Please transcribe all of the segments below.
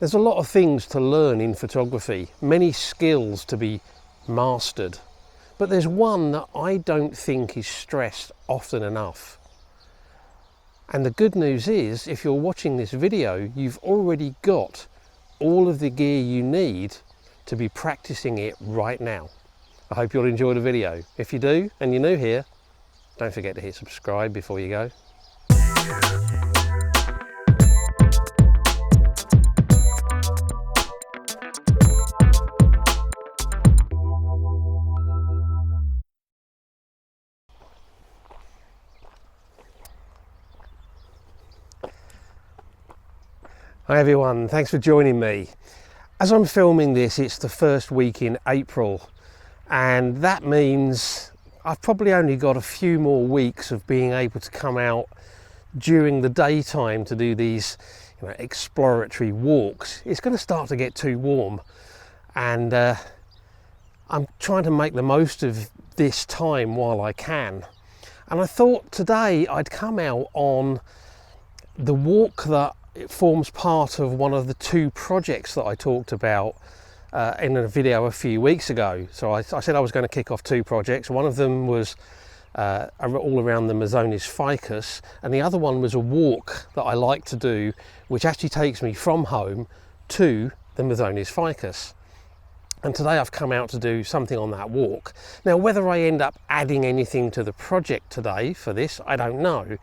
There's a lot of things to learn in photography, many skills to be mastered, but there's one that I don't think is stressed often enough. And the good news is, if you're watching this video, you've already got all of the gear you need to be practicing it right now. I hope you'll enjoy the video. If you do, and you're new here, don't forget to hit subscribe before you go. Hi everyone, thanks for joining me. As I'm filming this, it's the first week in April, and that means I've probably only got a few more weeks of being able to come out during the daytime to do these exploratory walks. It's going to start to get too warm, and I'm trying to make the most of this time while I can. And I thought today I'd come out on the walk that it forms part of one of the two projects that I talked about in a video a few weeks ago. So I said I was going to kick off two projects. One of them was all around the Mazones ficus, and the other one was a walk that I like to do, which actually takes me from home to the Mazones ficus. And today I've come out to do something on that walk. Now, whether I end up adding anything to the project today for this, I don't know,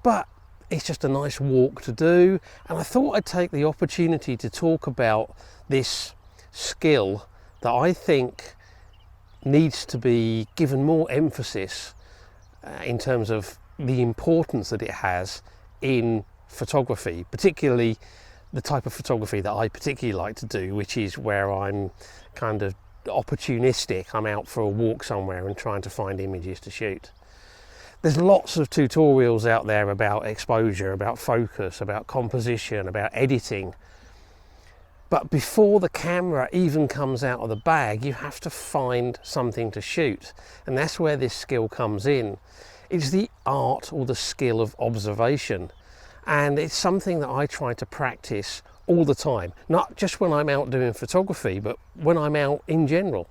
but it's just a nice walk to do, and I thought I'd take the opportunity to talk about this skill that I think needs to be given more emphasis in terms of the importance that it has in photography, particularly the type of photography that I particularly like to do, which is where I'm kind of opportunistic. I'm out for a walk somewhere and trying to find images to shoot. There's lots of tutorials out there about exposure, about focus, about composition, about editing. But before the camera even comes out of the bag, you have to find something to shoot. And that's where this skill comes in. It's the art or the skill of observation. And it's something that I try to practice all the time. Not just when I'm out doing photography, but when I'm out in general.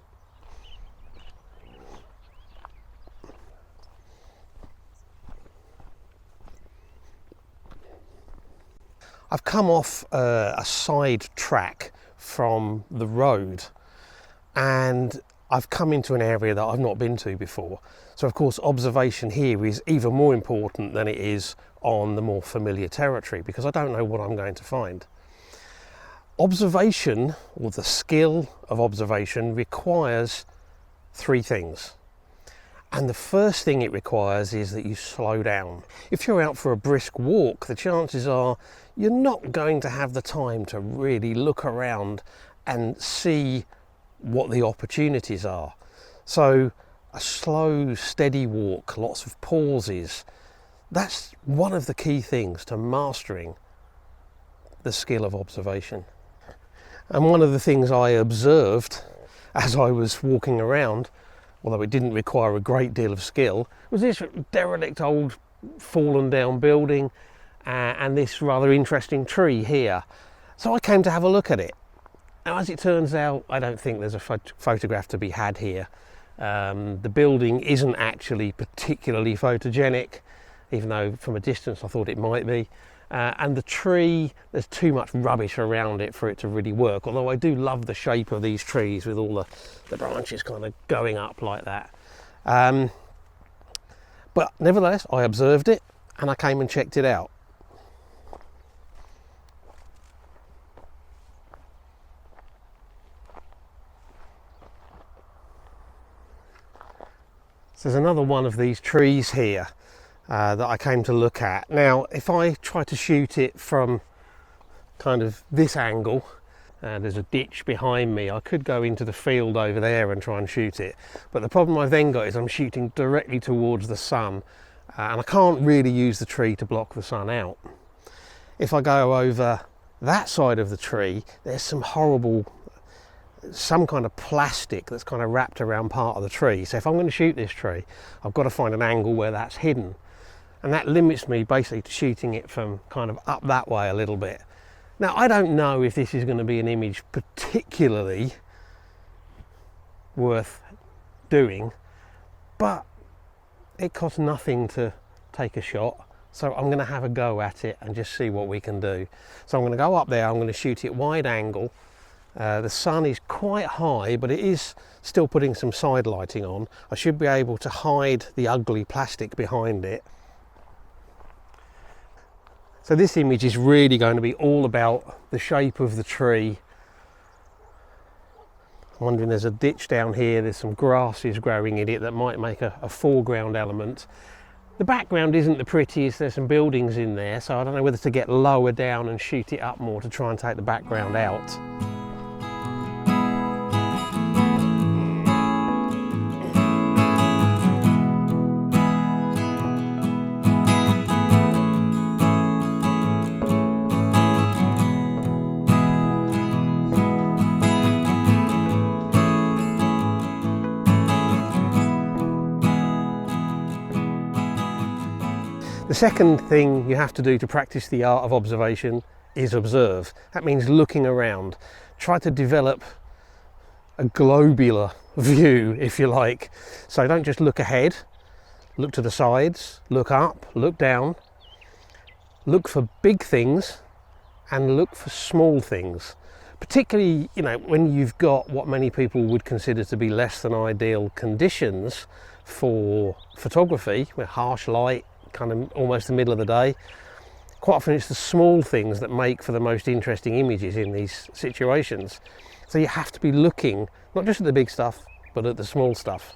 I've come off a side track from the road, and I've come into an area that I've not been to before. So of course observation here is even more important than it is on the more familiar territory, because I don't know what I'm going to find. Observation, or the skill of observation, requires three things. And the first thing it requires is that you slow down. If you're out for a brisk walk, the chances are you're not going to have the time to really look around and see what the opportunities are. So a slow, steady walk, lots of pauses, that's one of the key things to mastering the skill of observation. And one of the things I observed as I was walking around, although it didn't require a great deal of skill, was this derelict old fallen down building and this rather interesting tree here. So I came to have a look at it. Now, as it turns out, I don't think there's a photograph to be had here. The building isn't actually particularly photogenic, even though from a distance I thought it might be. And the tree, there's too much rubbish around it for it to really work, although I do love the shape of these trees with all the branches kind of going up like that. But nevertheless, I observed it and I came and checked it out. So there's another one of these trees here that I came to look at. Now, if I try to shoot it from kind of this angle, there's a ditch behind me, I could go into the field over there and try and shoot it. But the problem I've then got is I'm shooting directly towards the sun, and I can't really use the tree to block the sun out. If I go over that side of the tree, there's some kind of plastic that's kind of wrapped around part of the tree. So if I'm going to shoot this tree, I've got to find an angle where that's hidden. And that limits me basically to shooting it from kind of up that way a little bit. Now, I don't know if this is going to be an image particularly worth doing, but it costs nothing to take a shot. So I'm going to have a go at it and just see what we can do. So I'm going to go up there, I'm going to shoot it wide angle. The sun is quite high, but it is still putting some side lighting on. I should be able to hide the ugly plastic behind it. So this image is really going to be all about the shape of the tree. I'm wondering, there's a ditch down here, there's some grasses growing in it that might make a foreground element. The background isn't the prettiest, there's some buildings in there, so I don't know whether to get lower down and shoot it up more to try and take the background out. The second thing you have to do to practice the art of observation is observe. That means looking around. Try to develop a globular view, if you like. So don't just look ahead, look to the sides, look up, look down, look for big things and look for small things. Particularly, you know, when you've got what many people would consider to be less than ideal conditions for photography, with harsh light, kind of almost the middle of the day. Quite often it's the small things that make for the most interesting images in these situations. So you have to be looking not just at the big stuff, but at the small stuff.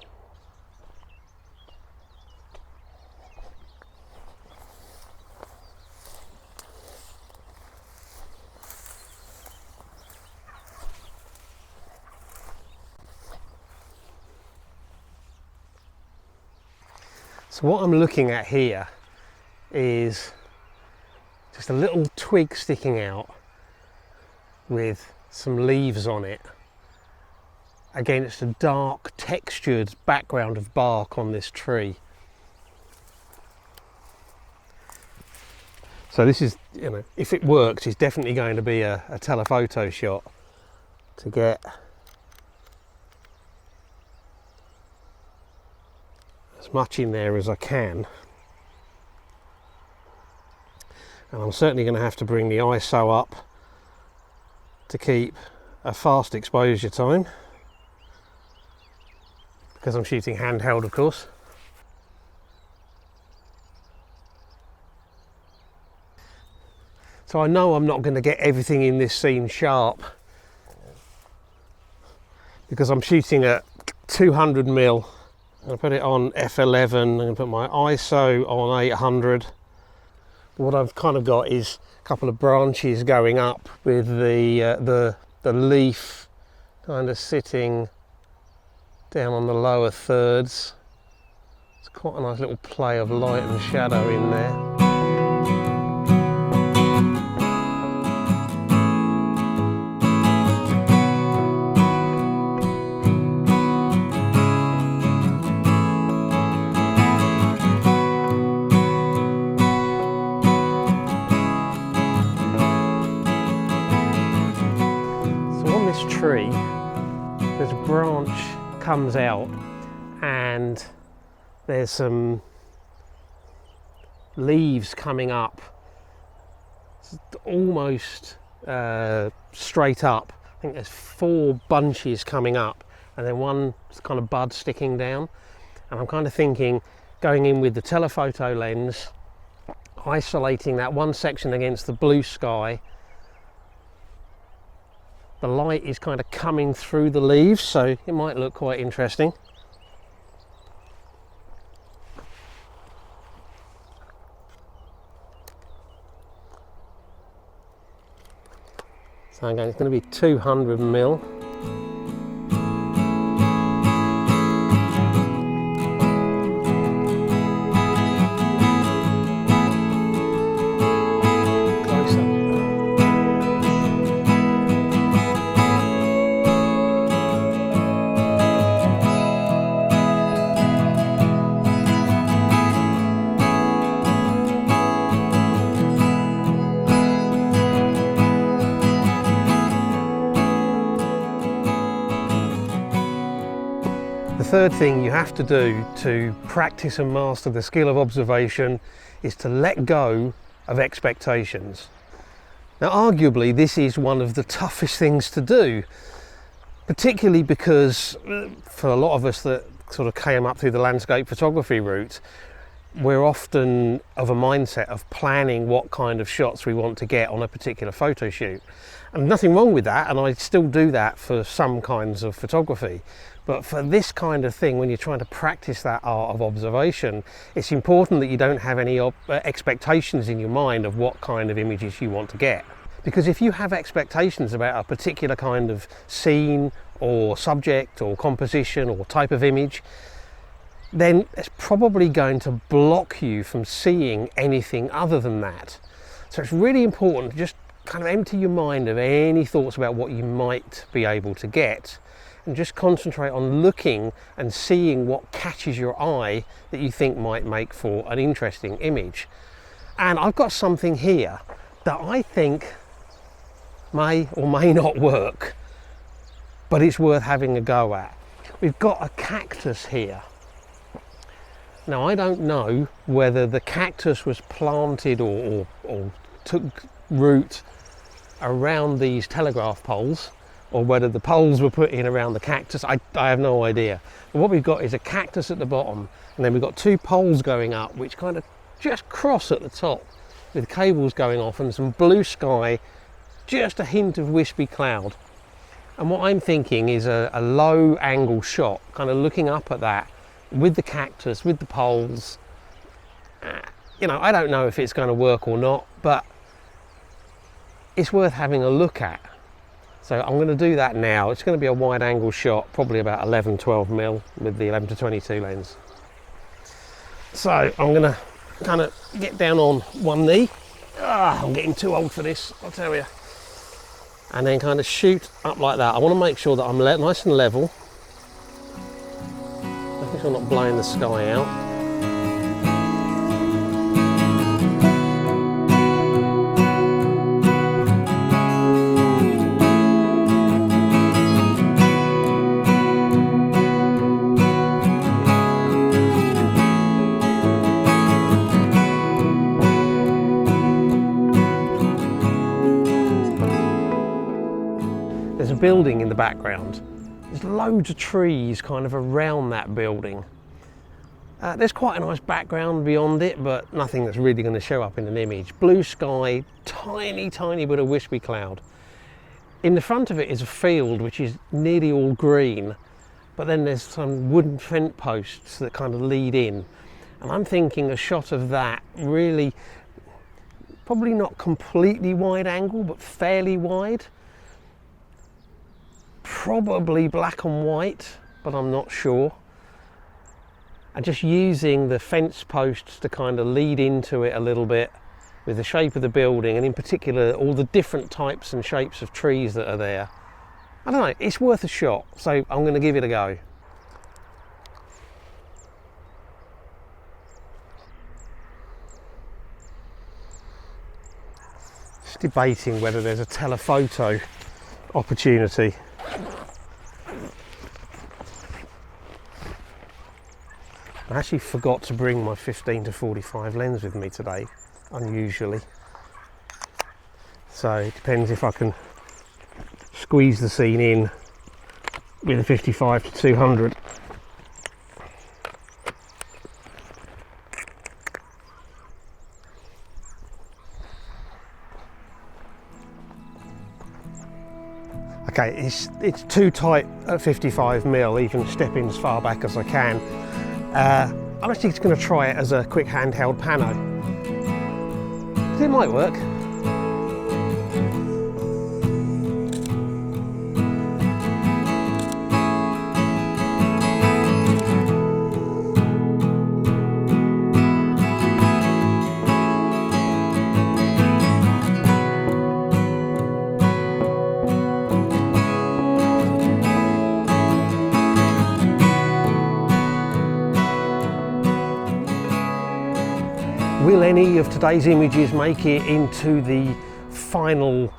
So what I'm looking at here is just a little twig sticking out with some leaves on it against a dark textured background of bark on this tree. So this is, you know, if it works, it's definitely going to be a telephoto shot to get as much in there as I can. And I'm certainly going to have to bring the ISO up to keep a fast exposure time, because I'm shooting handheld, of course. So I know I'm not going to get everything in this scene sharp, because I'm shooting at 200mm. I'm going to put it on f11, I'm going to put my ISO on 800. What I've kind of got is a couple of branches going up with the leaf kind of sitting down on the lower thirds. It's quite a nice little play of light and shadow in there. Tree, there's a branch comes out and there's some leaves coming up, it's almost straight up. I think there's 4 bunches coming up and then one kind of bud sticking down, and I'm kind of thinking, going in with the telephoto lens, isolating that one section against the blue sky. The light is kind of coming through the leaves, so it might look quite interesting. So again, it's going to be 200mm. third thing you have to do to practice and master the skill of observation is to let go of expectations. Now, arguably, this is one of the toughest things to do, particularly because for a lot of us that sort of came up through the landscape photography route, we're often of a mindset of planning what kind of shots we want to get on a particular photo shoot. And nothing wrong with that, and I still do that for some kinds of photography. But for this kind of thing, when you're trying to practice that art of observation, it's important that you don't have any expectations in your mind of what kind of images you want to get. Because if you have expectations about a particular kind of scene or subject or composition or type of image, then it's probably going to block you from seeing anything other than that. So it's really important to just kind of empty your mind of any thoughts about what you might be able to get, and just concentrate on looking and seeing what catches your eye that you think might make for an interesting image. And I've got something here that I think may or may not work, but it's worth having a go at. We've got a cactus here. Now, I don't know whether the cactus was planted or took root around these telegraph poles, or whether the poles were put in around the cactus. I have no idea. But what we've got is a cactus at the bottom, and then we've got two poles going up which kind of just cross at the top with cables going off, and some blue sky, just a hint of wispy cloud. And what I'm thinking is a low angle shot, kind of looking up at that with the cactus, with the poles. You know, I don't know if it's going to work or not, but it's worth having a look at. So I'm going to do that now. It's going to be a wide angle shot, probably about 11-12mm with the 11-22 lens. So I'm going to kind of get down on one knee. I'm getting too old for this, I'll tell you. And then kind of shoot up like that. I want to make sure that I'm nice and level. Making sure I'm not blowing the sky out. There's a building in the background. There's loads of trees kind of around that building. There's quite a nice background beyond it, but nothing that's really going to show up in an image. Blue sky, tiny bit of wispy cloud. In the front of it is a field which is nearly all green, but then there's some wooden fence posts that kind of lead in. And I'm thinking a shot of that, really, probably not completely wide angle, but fairly wide. Probably black and white, but I'm not sure. And just using the fence posts to kind of lead into it a little bit with the shape of the building, and in particular all the different types and shapes of trees that are there. I don't know, it's worth a shot, so I'm going to give it a go. Just debating whether there's a telephoto opportunity. I actually forgot to bring my 15-45 lens with me today, unusually. So it depends if I can squeeze the scene in with a 55-200. Okay, it's too tight at 55mm, even stepping as far back as I can. I'm actually just going to try it as a quick handheld pano. It might work. Will any of today's images make it into the final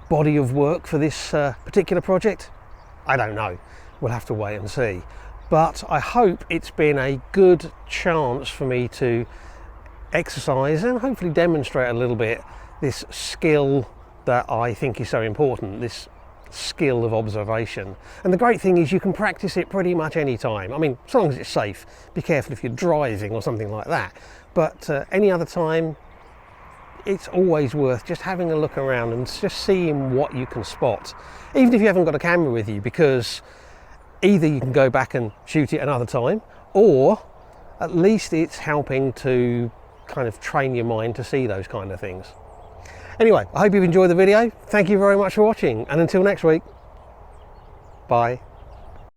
body of work for this particular project? I don't know. We'll have to wait and see. but I hope it's been a good chance for me to exercise and hopefully demonstrate a little bit this skill that I think is so important, this skill of observation. And the great thing is you can practice it pretty much any time. I mean, as long as it's safe. Be careful if you're driving or something like that. But any other time, it's always worth just having a look around and just seeing what you can spot, even if you haven't got a camera with you, because either you can go back and shoot it another time, or at least it's helping to kind of train your mind to see those kind of things. Anyway, I hope you've enjoyed the video. Thank you very much for watching, and until next week, bye.